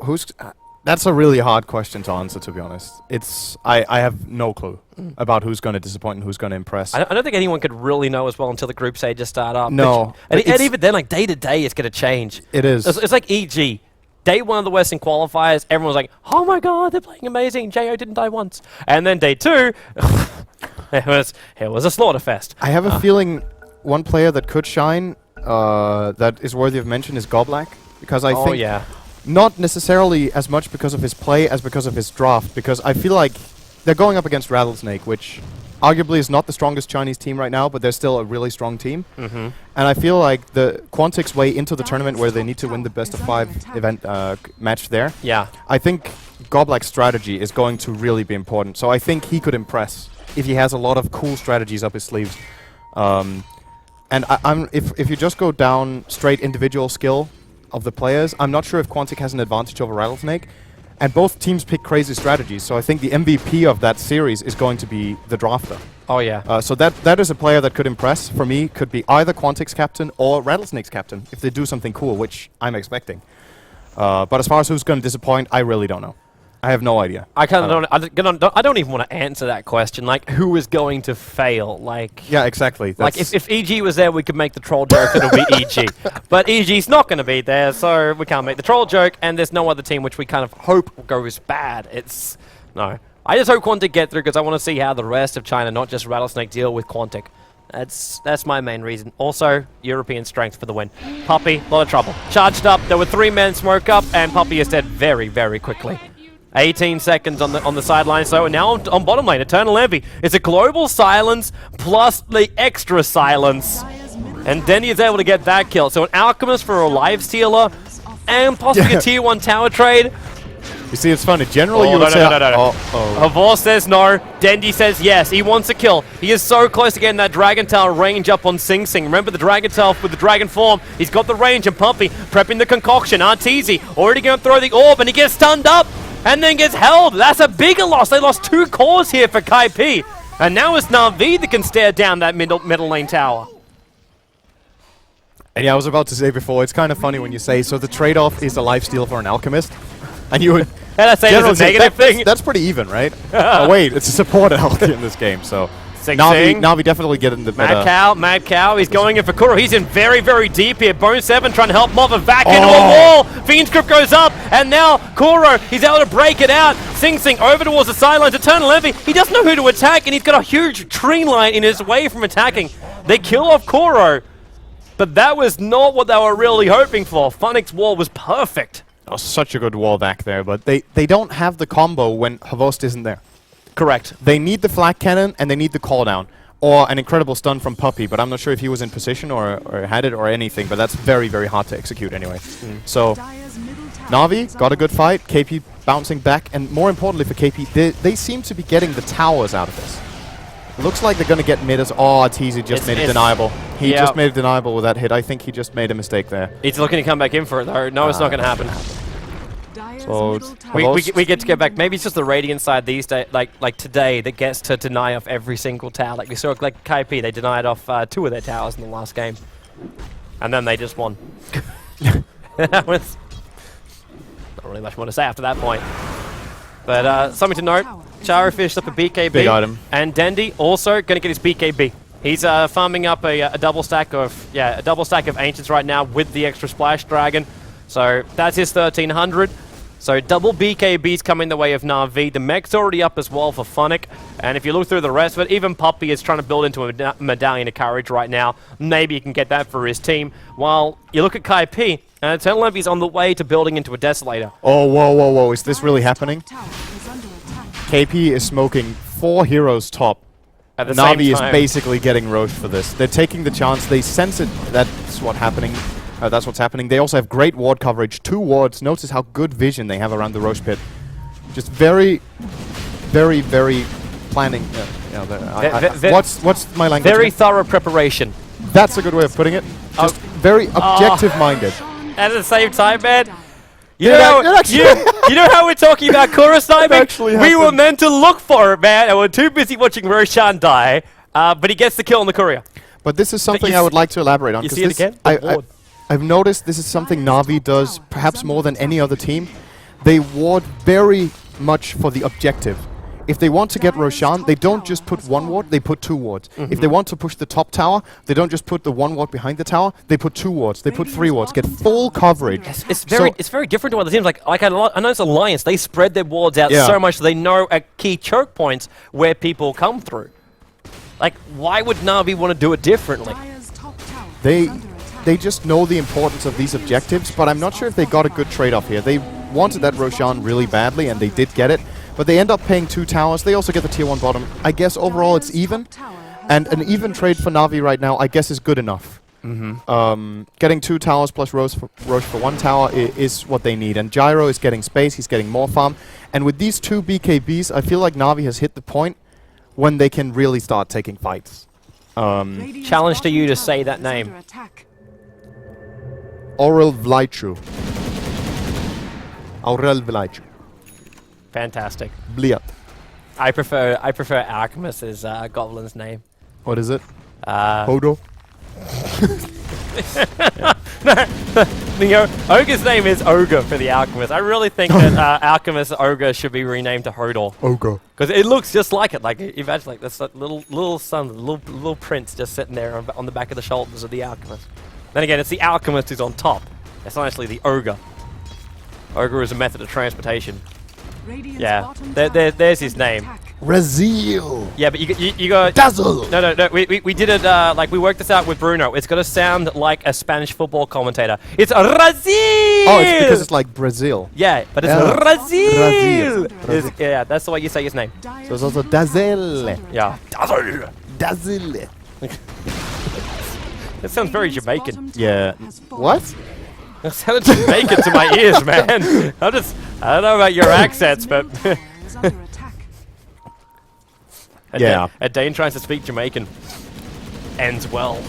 That's a really hard question to answer, to be honest. I have no clue about who's going to disappoint and who's going to impress. I don't think anyone could really know as well until the group stages start up. No. And even then, like day to day, it's going to change. It is. It's like EG. Day 1 of the Western qualifiers, everyone was like, oh my god, they're playing amazing. Jo didn't die once. And then day 2, it was a slaughter fest. I have a feeling one player that could shine that is worthy of mention is Goblack. Because I think... yeah. Not necessarily as much because of his play as because of his draft, because I feel like they're going up against Rattlesnake, which arguably is not the strongest Chinese team right now, but they're still a really strong team. And I feel like the Quantic's way into the tournament where they need to win the best of 5 event match there. Yeah. I think Goblack's strategy is going to really be important, so I think he could impress if he has a lot of cool strategies up his sleeves. And if you just go down straight individual skill of the players, I'm not sure if Quantic has an advantage over Rattlesnake. And both teams pick crazy strategies, so I think the MVP of that series is going to be the drafter. Oh yeah. So that is a player that could impress. For me, could be either Quantic's captain or Rattlesnake's captain, if they do something cool, which I'm expecting. But as far as who's going to disappoint, I really don't know. I have no idea. I kind of I don't even want to answer that question. Like, who is going to fail? Like, Yeah, exactly. like if EG was there, we could make the troll joke. It'll be EG. But EG's not going to be there, so we can't make the troll joke. And there's no other team which we kind of hope goes bad. It's no. I just hope Quantic get through because I want to see how the rest of China, not just Rattlesnake, deal with Quantic. That's my main reason. Also, European strength for the win. Puppy, a lot of trouble. Charged up. There were 3 men smoke up, and Puppy is dead very, very quickly. 18 seconds on the sideline. So now on bottom lane, Eternal Envy. It's a global silence plus the extra silence. And Denny is able to get that kill. So an Alchemist for a live stealer and possibly a tier 1 tower trade. You see, it's funny. Generally, you would say... Havor says no. Dendy says yes. He wants a kill. He is so close to getting that Dragon Tail range up on Sing Sing. Remember the Dragon Tail with the Dragon form. He's got the range and Pumpy prepping the concoction. Arteezy already going to throw the orb and he gets stunned up and then gets held. That's a bigger loss. They lost 2 cores here for Kaipi. And now it's Na'Vi that can stare down that middle lane tower. And yeah, I was about to say before, it's kind of funny when you say, so the trade-off is a lifesteal for an Alchemist. And you would... And I say it's a negative thing. That's pretty even, right? Oh wait, it's a support alch in this game, so... Na'Vi definitely get in the better... Mad Cow, he's going in for Kuro. He's in very, very deep here. Bone 7 trying to help Mother back into a wall. Fiend's Grip goes up, and now Kuro, he's able to break it out. Sing Sing over towards the sidelines. Eternal Envy, he doesn't know who to attack, and he's got a huge tree line in his way from attacking. They kill off Kuro, but that was not what they were really hoping for. Funnick's wall was perfect. Oh, such a good wall back there, but they don't have the combo when Havost isn't there. Correct. They need the flag cannon and they need the call down. Or an incredible stun from Puppy, but I'm not sure if he was in position or had it or anything, but that's very, very hard to execute anyway. So, Na'Vi got a good fight, KP bouncing back, and more importantly for KP, they seem to be getting the towers out of this. Looks like they're going to get mid as... Oh, Arteezy just made it deniable. He just made it deniable with that hit. I think he just made a mistake there. He's looking to come back in for it though. No, it's not going to happen. So we get to get back. Maybe it's just the Radiant side these days, like today, that gets to deny off every single tower. Like we saw, like Kaipi, they denied off 2 of their towers in the last game, and then they just won. That was not really much more to say after that point. But something to note: Charo finished up a BKB, big item, and Dendy also going to get his BKB. He's farming up a double stack of Ancients right now with the extra Splash Dragon. So that's his 1300. So double BKBs coming the way of Na'Vi. The mech's already up as well for Funnick. And if you look through the rest of it, even Puppy is trying to build into a Medallion of Courage right now. Maybe he can get that for his team. While you look at Kaipi, and Eternal Envy's on the way to building into a Desolator. Oh, whoa, whoa, whoa. Is this really happening? KP is smoking 4 heroes top. At the same time. Na'Vi is basically getting roached for this. They're taking the chance. They sense it. That's what's happening. That's what's happening. They also have great ward coverage. 2 wards. Notice how good vision they have around the Roche Pit. Just very, very, very planning. What's my language? Very thorough preparation. That's a good way of putting it. Just very objective-minded. At the same time, man, you know how we're talking about Kuro sniping? We were meant to look for it, man, and we're too busy watching Roshan die. But he gets the kill on the courier. But this is something I would like to elaborate on. You see it again? I've noticed this is something Na'Vi does perhaps more than any other team. They ward very much for the objective. If they want to get Roshan, they don't just put 1 ward, they put 2 wards. If they want to push the top tower, they don't just put the 1 ward behind the tower, they put 2 wards, they put 3 wards, get full coverage. It's very different to other teams. Like I know it's Alliance, they spread their wards out so much they know at key choke points where people give through. Like, why would Na'Vi want to do it differently? They just know the importance of these objectives, but I'm not sure if they got a good trade-off here. They wanted that Roshan really badly, and they did get it, but they end up paying 2 towers. They also get the tier 1 bottom. I guess overall it's even, and an even trade for Na'Vi right now, I guess, is good enough. Getting 2 towers plus Roche for 1 tower is what they need, and Gyro is getting space, he's getting more farm, and with these 2 BKBs, I feel like Na'Vi has hit the point when they can really start taking fights. Challenge to you to say that name. Aurel Vlaichu. Aurel Vlaichu. Fantastic. Bliat. I prefer Alchemist as Goblin's name. What is it? No, Hodo? Ogre's name is Ogre for the Alchemist. I really think that Alchemist Ogre should be renamed to Hodor. Ogre. Because it looks just like it. Like, imagine like this little son, little prince just sitting there on the back of the shoulders of the Alchemist. Then again, it's the Alchemist who's on top. It's not actually the Ogre. Ogre is a method of transportation. Yeah, there's his name. Razil. Yeah, but you got Dazzle. No. We did it like we worked this out with Bruno. It's got to sound like a Spanish football commentator. It's Razil. Oh, it's because it's like Brazil. Yeah, but it's Yeah. Razil. Razil. Yeah, that's the way you say his name. So it's also Dazzle. Yeah. Dazzle. That sounds very Jamaican. Yeah. What? That sounded Jamaican to my ears, man. I don't know about your accents, but Yeah. Dane tries to speak Jamaican. Ends well.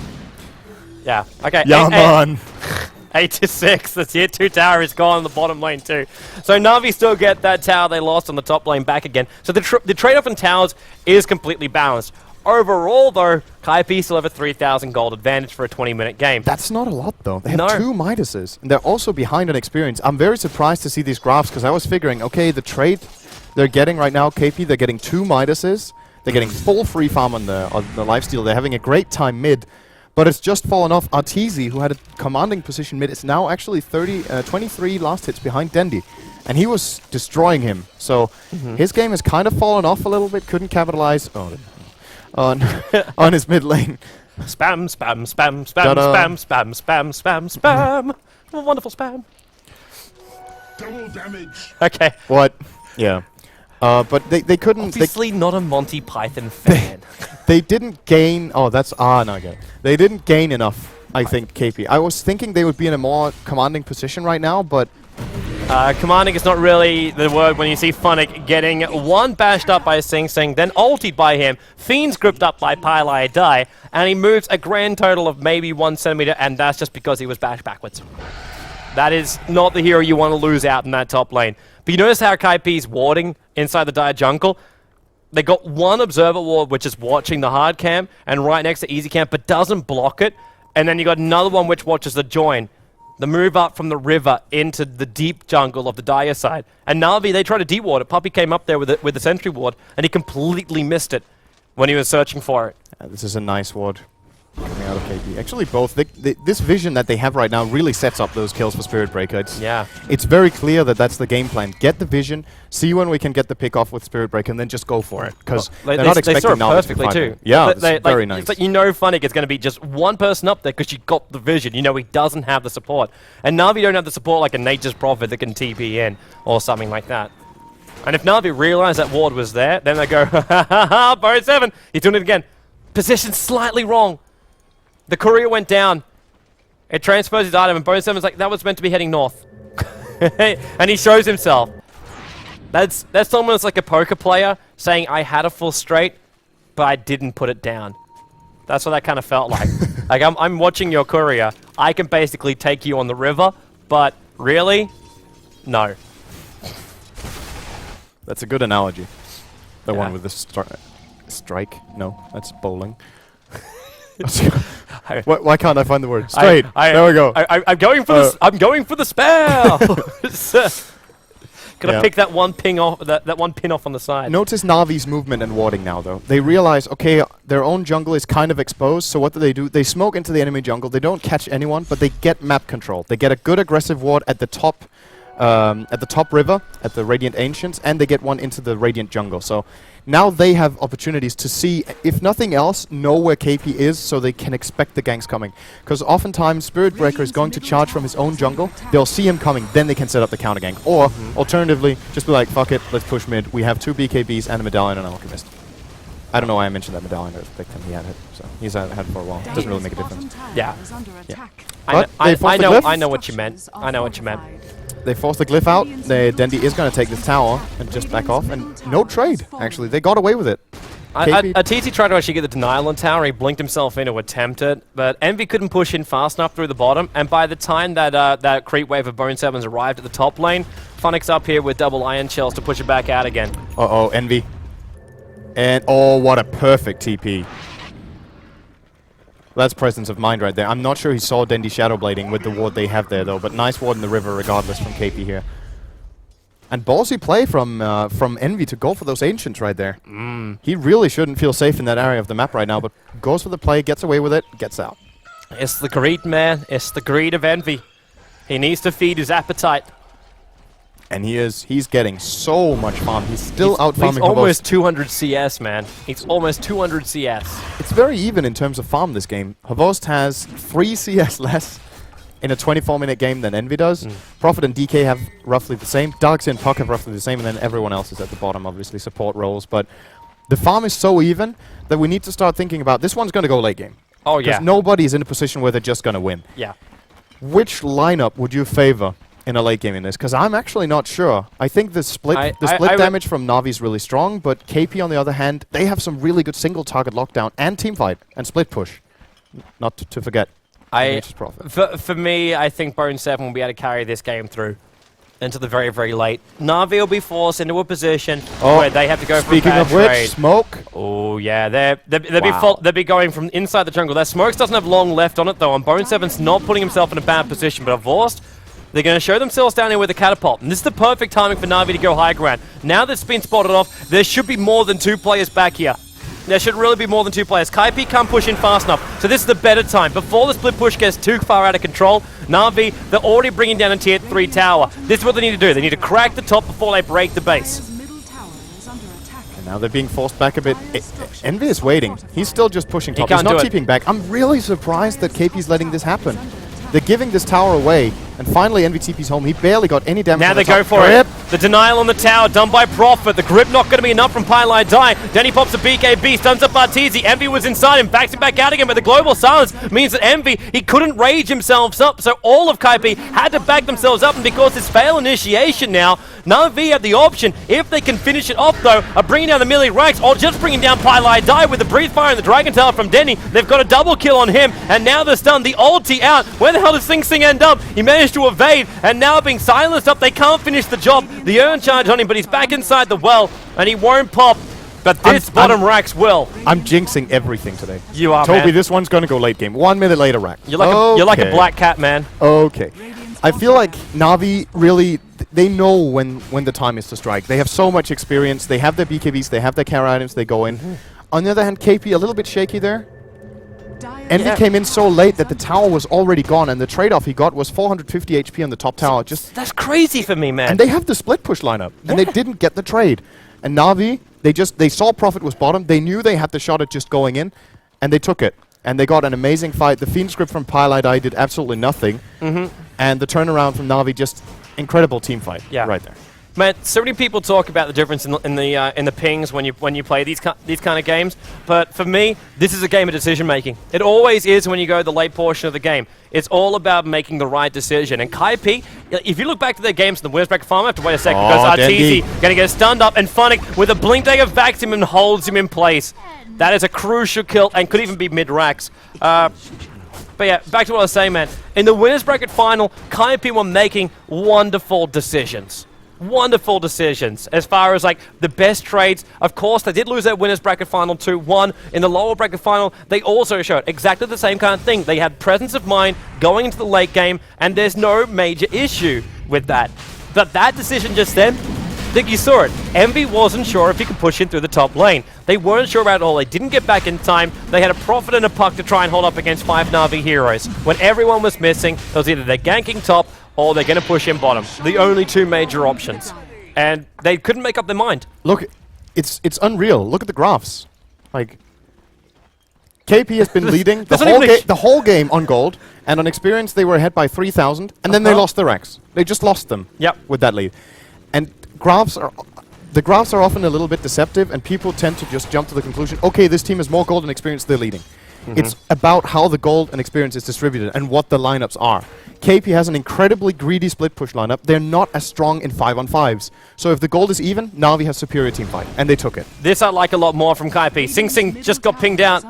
Yeah. Okay. Yeah, man. 8-6. The tier 2 tower is gone on the bottom lane too. So Na'Vi still get that tower they lost on the top lane back again. So the trade-off in towers is completely balanced. Overall, though, Kaipi still have a 3,000 gold advantage for a 20-minute game. That's not a lot, though. They have No. 2 Midases. And they're also behind on experience. I'm very surprised to see these graphs, because I was figuring, okay, the trade they're getting right now, KP, they're getting 2 Midases. They're getting full free farm on the lifesteal. They're having a great time mid. But it's just fallen off. Arteezy, who had a commanding position mid, is now actually 23 last hits behind Dendi. And he was destroying him. So his game has kind of fallen off a little bit. Couldn't capitalize on his mid lane. Spam, spam, spam, spam, Ta-da. spam, spam, spam, spam, spam. Oh, wonderful spam. Double damage. Okay. What? Yeah. But they couldn't... Obviously not a Monty Python fan. They didn't gain... Oh, that's... Ah, no, okay. They didn't gain enough, I think, KP. I was thinking they would be in a more commanding position right now, but... Commanding is not really the word when you see Funnick getting one bashed up by Sing Sing, then ultied by him, Fiend's gripped up by Pylai Die, and he moves a grand total of maybe 1 centimeter, and that's just because he was bashed backwards. That is not the hero you want to lose out in that top lane. But you notice how Kaipi's warding inside the Dire jungle? They got one observer ward which is watching the hard cam, and right next to easy camp, but doesn't block it. And then you got another one which watches the join. The move up from the river into the deep jungle of the Dire side. And Na'Vi, they tried to de-ward it. Puppy came up there with the sentry ward, and he completely missed it when he was searching for it. This is a nice ward coming out of KP. Actually, both. This vision that they have right now really sets up those kills for Spirit Breaker. It's very clear that that's the game plan. Get the vision, see when we can get the pick off with Spirit Breaker, and then just go for it. Because they're not expecting saw it Na'Vi perfectly to too. find it. Yeah, it's very It's nice. like you know Funnick is going to be just one person up there because you got the vision. You know he doesn't have the support. And Na'Vi don't have the support like a Nature's Prophet that can TP in or something like that. And if Na'Vi realize that ward was there, then they go, ha ha ha ha, Bar 7. He's doing it again. Position slightly wrong. The courier went down. It transfers his item, and Bone 7's like, that was meant to be heading north. And he shows himself. That's almost like a poker player saying, I had a full straight, but I didn't put it down. That's what that kind of felt like. Like, I'm watching your courier. I can basically take you on the river, but really? No. That's a good analogy. The Yeah. one with the strike? No, that's bowling. Why can't I find the word? Straight. There we go. I'm going for the. I'm going for the spell. Gotta pick that one ping off. That one pin off on the side. Notice Na'Vi's movement and warding now, though. They realize, okay, their own jungle is kind of exposed, so what do? They smoke into the enemy jungle. They don't catch anyone, but they get map control. They get a good aggressive ward at the top river, at the Radiant Ancients, and they get one into the Radiant jungle. So now they have opportunities to see, if nothing else, know where KP is, so they can expect the ganks coming. Because oftentimes Spirit Breaker is going to charge from his own jungle. They'll see him coming, then they can set up the counter gank. Or alternatively, just be like, fuck it, let's push mid. We have 2 BKBs and a Medallion and an Alchemist. I don't know why I mentioned that Medallion. I expect him. He had it, so he's had it for a while. Doesn't really make a difference. Yeah. But I they know what you meant. I know what you meant. They forced the glyph out. Dendi is going to take this tower and just back off. And no trade, actually. They got away with it. Atiti tried to actually get the denial on tower. He blinked himself in to attempt it. But Envy couldn't push in fast enough through the bottom. And by the time that that creep wave of Bone 7s arrived at the top lane, Funnick's up here with double iron shells to push it back out again. Uh-oh, Envy. And, oh, what a perfect TP. That's presence of mind right there. I'm not sure he saw Dendi Shadowblading with the ward they have there, though, but nice ward in the river regardless from Kaipi here. And ballsy play from Envy to go for those Ancients right there. He really shouldn't feel safe in that area of the map right now, but goes for the play, gets away with it, gets out. It's the greed, man. It's the greed of Envy. He needs to feed his appetite. And he's getting so much farm. He's still out-farming. He's almost 200 CS, man. He's almost 200 CS. It's very even in terms of farm this game. Havost has 3 CS less in a 24-minute game than Envy does. Prophet and DK have roughly the same. Darkseid and Puck have roughly the same, and then everyone else is at the bottom, obviously, support roles. But the farm is so even that we need to start thinking about this one's going to go late game. Oh, yeah. Because nobody's in a position where they're just going to win. Yeah. Which lineup would you favor in a late game in this? Because I'm actually not sure. I think the split damage from Na'Vi is really strong, but Kaipi, on the other hand, they have some really good single target lockdown and team fight and split push. Not to forget. For me, I think Bone 7 will be able to carry this game through into the very, very late. Na'Vi will be forced into a position where they have to go for a bad Speaking of trade. which, Smoke. Oh, yeah. They'll be going from inside the jungle. Their Smokes doesn't have long left on it, though, and Bone 7's not putting himself in a bad position, but Avost, they're going to show themselves down here with a catapult. And this is the perfect timing for Na'Vi to go high ground. Now that's been spotted off, there should be more than 2 players back here. There should really be more than 2 players. Kaipi can't push in fast enough, so this is the better time. Before the split push gets too far out of control, Na'Vi, they're already bringing down a tier 3 tower. This is what they need to do. They need to crack the top before they break the base. And now they're being forced back a bit. Envy is waiting. He's still just pushing top. He's not TPing back. I'm really surprised that Kaipi's letting this happen. They're giving this tower away, and finally Envy TP's home. He barely got any damage. Now they go for it. The denial on the tower done by Prophet. The grip not going to be enough from Pylai Die. Denny pops a BKB, stuns up Arteezy. Envy was inside him, backs him back out again, but the global silence means that Envy, he couldn't rage himself up, so all of Kaipi had to back themselves up, and because it's fail initiation now, Na'Vi have the option, if they can finish it off though, of bringing down the melee ranks, or just bringing down Pylai Die with the Breathe Fire and the Dragon Tail from Denny. They've got a double kill on him, and now they're stunned. The ulti out. Where the hell does Sing Sing end up? He managed to evade, and now being silenced up, they can't finish the job. The Urn charge on him, but he's back inside the well, and he won't pop. But this bottom Rax will. I'm jinxing everything today. You are, Toby, man. this one's going to go late game. 1 minute later, Rax. You're like a black cat, man. Okay. I feel like Na'Vi really, they know when the time is to strike. They have so much experience. They have their BKBs, they have their care items, they go in. On the other hand, Kaipi a little bit shaky there. Envy came in so late that the tower was already gone, and the trade-off he got was 450 HP on the top tower. That's crazy for me, man. And they have the split push lineup, and they didn't get the trade. And Na'Vi, they saw Prophet was bottom. They knew they had the shot at just going in, and they took it. And they got an amazing fight. The Fiend script from Pylai Die did absolutely nothing. And the turnaround from Na'Vi, just incredible team fight right there. Man, so many people talk about the difference in the pings when you play these kind of games, but for me, this is a game of decision making. It always is when you go the late portion of the game. It's all about making the right decision. And Kaipi, if you look back to their games in the winners bracket farm, I have to wait a second because Arteezy going to get stunned up, and Funnick with a blink dagger backs him and holds him in place. That is a crucial kill and could even be mid-racks. But yeah, back to what I was saying, man. In the winners bracket final, Kaipi were making wonderful decisions. Wonderful decisions as far as like the best trades. Of course, they did lose their winners bracket final 2-1. In the lower bracket final, they also showed exactly the same kind of thing. They had presence of mind going into the late game, and there's no major issue with that. But that decision just then, I think you saw it. Envy wasn't sure if he could push in through the top lane. They weren't sure at all. They didn't get back in time. They had a Prophet and a Puck to try and hold up against 5 Na'Vi heroes. When everyone was missing, it was either they're ganking top or they're going to push in bottom. The only 2 major options. And they couldn't make up their mind. Look, it's unreal. Look at the graphs. Like, Kaipi has been leading the whole game on gold, and on experience they were ahead by 3,000, and then they lost the Rex. They just lost them with that lead. And the graphs are often a little bit deceptive, and people tend to just jump to the conclusion, okay, this team has more gold and experience, they're leading. It's about how the gold and experience is distributed and what the lineups are. Kaipi has an incredibly greedy split push lineup. They're not as strong in 5-on-5s. So if the gold is even, Na'Vi has superior team fight, and they took it. This I like a lot more from Kaipi. Sing Sing just got pinged out.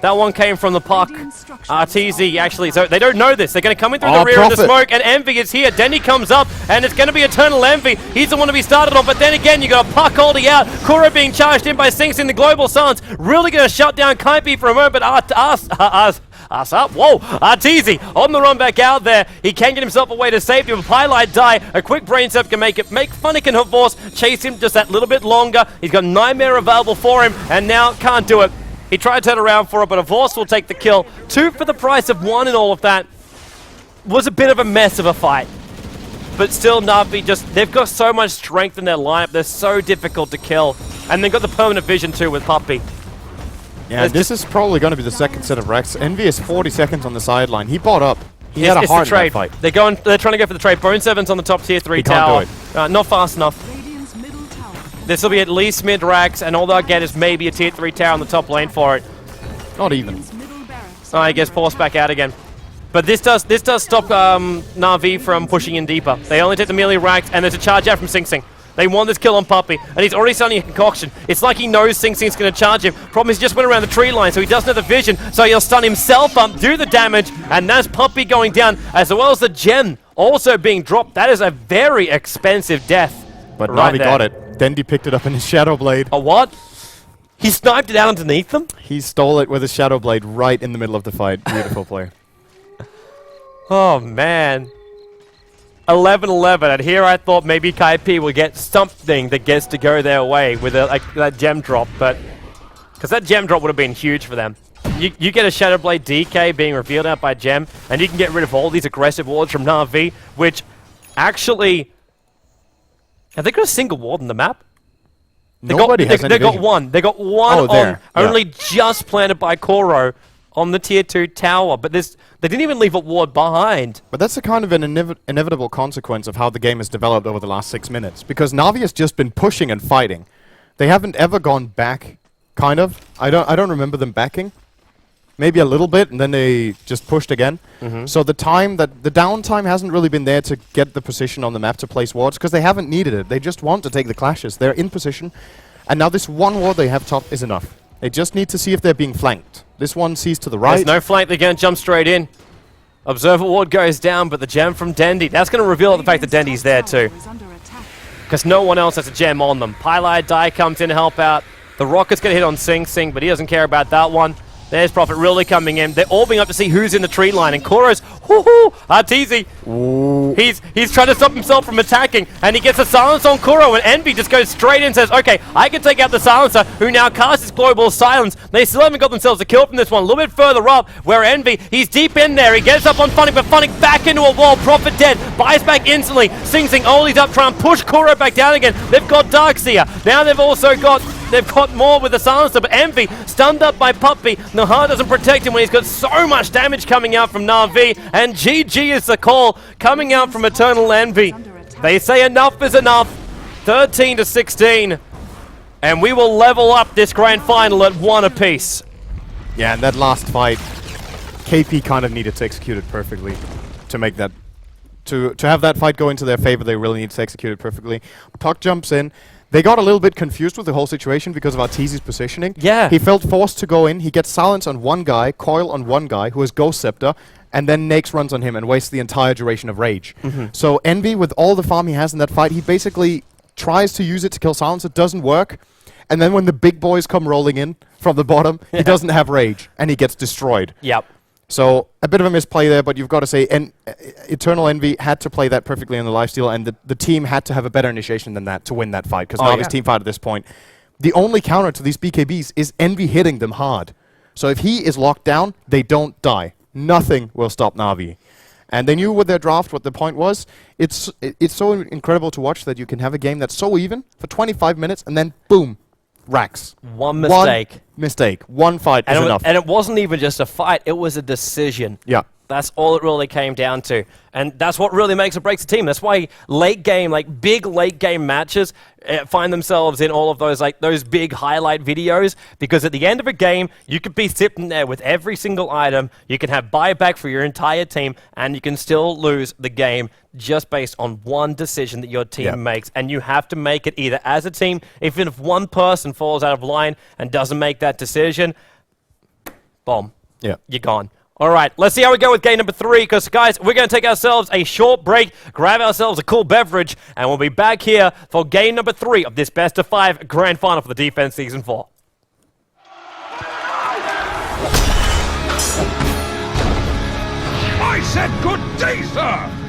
That one came from the puck. RTZ actually, so they don't know this. They're going to come in through Oh, the rear of the Prophet. smoke, and Envy is here. Denny comes up, and it's going to be Eternal Envy. He's the one to be started on, but then again, you got a puck holding out. Kuro being charged in by Sinks in the Global Silence. Really going to shut down Kaipi for a moment, but us up. Whoa, RTZ on the run back out there. He can get himself away to safety with Highlight Die. A quick brain surf can make Funnick and Horse chase him just that little bit longer. He's got Nightmare available for him, and now can't do it. He tried to turn around for it, but Horse will take the kill. 2 for the price of 1 in all of that. Was a bit of a mess of a fight. But still, Na'Vi they've got so much strength in their lineup. They're so difficult to kill. And they've got the permanent vision too with Puppy. Yeah, this is probably going to be the second set of Rex. Envy is 40 seconds on the sideline. He bought up. He had a heart in that fight. They're trying to go for the trade. Bone Servant's on the top tier 3 tower. He can't do it. Not fast enough. This will be at least mid-racks, and all they'll get is maybe a tier 3 tower on the top lane for it. Not even. Oh, I guess forced back out again. But this does stop Na'Vi from pushing in deeper. They only take the melee racks, and there's a charge out from Sing Sing. They want this kill on Puppy, and he's already starting a concoction. It's like he knows Sing Sing's going to charge him. Problem is he just went around the tree line, so he doesn't have the vision, so he'll stun himself up, do the damage, and that's Puppy going down, as well as the gem also being dropped. That is a very expensive death. But right Na'Vi got it. Dendi picked it up in his Shadow Blade. A what? He sniped it out underneath them? He stole it with his Shadow Blade right in the middle of the fight. Beautiful play. Oh, man. 11-11, and here I thought maybe Kaipi will get something that gets to go their way with that gem drop, but... Because that gem drop would have been huge for them. You get a Shadow Blade DK being revealed out by Gem, and you can get rid of all these aggressive wards from Na'Vi, which actually... Have they got a single ward on the map? Nobody has any They got vision. one. They got one Oh, there. Yeah. only just planted by Koro on the tier 2 tower, but they didn't even leave a ward behind. But that's a kind of an inevitable consequence of how the game has developed over the last 6 minutes. Because Na'Vi has just been pushing and fighting. They haven't ever gone back, kind of. I don't remember them backing. Maybe a little bit, and then they just pushed again. So the downtime hasn't really been there to get the position on the map to place wards, because they haven't needed it. They just want to take the clashes. They're in position, and now this one ward they have top is enough. They just need to see if they're being flanked. This one sees to the right. There's no flank, they're going to jump straight in. Observer ward goes down, but the gem from Dendi, that's going to reveal the fact that Dendi's there too. Because no one else has a gem on them. Pylai Die comes in to help out. The rocket's going to hit on Sing Sing, but he doesn't care about that one. There's Prophet really coming in. They're all being up to see who's in the tree line. And Koro's, Arteezy. He's trying to stop himself from attacking. And he gets a silence on Koro. And Envy just goes straight in and says, okay, I can take out the silencer, who now casts his global silence. They still haven't got themselves a kill from this one. A little bit further up, where Envy, he's deep in there. He gets up on Funnick, but Funnick back into a wall. Prophet dead. Buys back instantly. Sing Sing ollies up, trying to push Koro back down again. They've got Darkseer. Now they've also got... They've got more with the silencer, but Envy stunned up by Puppy. Nahar doesn't protect him when he's got so much damage coming out from Na'Vi, and GG is the call coming out from Eternal Envy. They say enough is enough. 13-16, and we will level up this grand final at 1 apiece. Yeah, and that last fight, KP kind of needed to execute it perfectly to make that... To have that fight go into their favor, they really need to execute it perfectly. Puck jumps in. They got a little bit confused with the whole situation because of Arteezy's positioning. Yeah. He felt forced to go in. He gets silence on one guy, coil on one guy, who has Ghost Scepter, and then Nakes runs on him and wastes the entire duration of Rage. So Envy, with all the farm he has in that fight, he basically tries to use it to kill silence. It doesn't work. And then when the big boys come rolling in from the bottom, he doesn't have Rage, and he gets destroyed. Yep. So a bit of a misplay there, but you've got to say, Eternal Envy had to play that perfectly on the lifesteal, and the team had to have a better initiation than that to win that fight, because Navi's team fight at this point. The only counter to these BKBs is Envy hitting them hard. So if he is locked down, they don't die. Nothing will stop Na'Vi. And they knew with their draft what the point was. It's so incredible to watch that you can have a game that's so even for 25 minutes, and then boom, racks. One mistake. One fight is enough. And it wasn't even just a fight, it was a decision. Yeah. That's all it really came down to. And that's what really makes or breaks a team. That's why late game, like big late game matches find themselves in all of those, like those big highlight videos, because at the end of a game, you could be sitting there with every single item, you can have buyback for your entire team, and you can still lose the game just based on one decision that your team makes. And you have to make it either as a team, even if one person falls out of line and doesn't make that decision, bomb. Yeah. You're gone. All right, let's see how we go with game number 3, because, guys, we're going to take ourselves a short break, grab ourselves a cool beverage, and we'll be back here for game number 3 of this best of 5 grand final for the Defense Season 4. I said good day, sir!